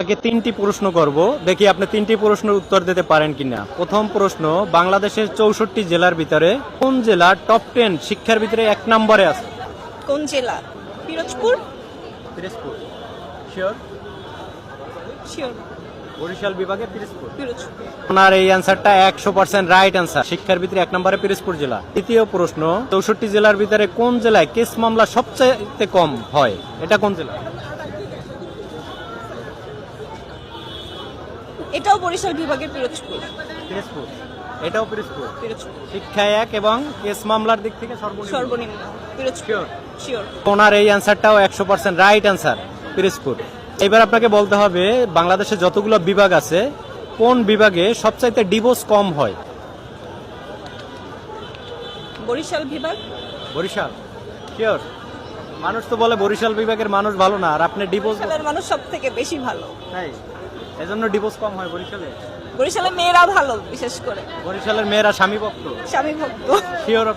আপনাকে তিনটি প্রশ্ন করব, দেখি আপনি তিনটি প্রশ্নের উত্তর দিতে পারেন কিনা। প্রথম প্রশ্ন, বাংলাদেশের 64 জেলার ভিতরে কোন জেলা টপ 10 শিক্ষার ভিতরে 1 নম্বরে আছে? কোন জেলা? পিরোজপুর। পিরোজপুর শিওর? শিওর। বরিশাল বিভাগে পিরোজপুর। পিরোজপুর। আপনার এই অ্যান্সারটা 100% রাইট অ্যান্সার। শিক্ষার ভিতরে 1 নম্বরে পিরোজপুর জেলা। দ্বিতীয় প্রশ্ন, 64 জেলার ভিতরে কোন জেলায় কেস মামলা সবচেয়ে কম হয়? এটা কোন জেলা? এটাও বরিশাল বিভাগের পিরোজপুর। পিরোজপুর। এটাও পিরোজপুর। পিরোজপুর। শিক্ষায় 1 এবং কেস মামলার দিক থেকে সর্বনিম্ন পিরোজপুর। শিওর। ওনার এই অ্যান্সারটাও 100% রাইট অ্যান্সার, পিরোজপুর। এবার আপনাকে বলতে হবে বাংলাদেশে যতগুলো বিভাগ আছে কোন বিভাগে সবচাইতে ডিভোর্স কম হয়? বরিশাল বিভাগ। বরিশাল শিওর? মানুষ তো বলে বরিশাল বিভাগের মানুষ ভালো না, আর আপনি ডিভোর্স বরিশালের মানুষ সবথেকে বেশি ভালো। তাই এজন্য ডিভোর্স কম হয় বরিশালে। বরিশালের মেয়েরা ভালো, বিশেষ করে বরিশালের মেয়েরা স্বামী ভক্ত। স্বামী ভক্ত। শিওর?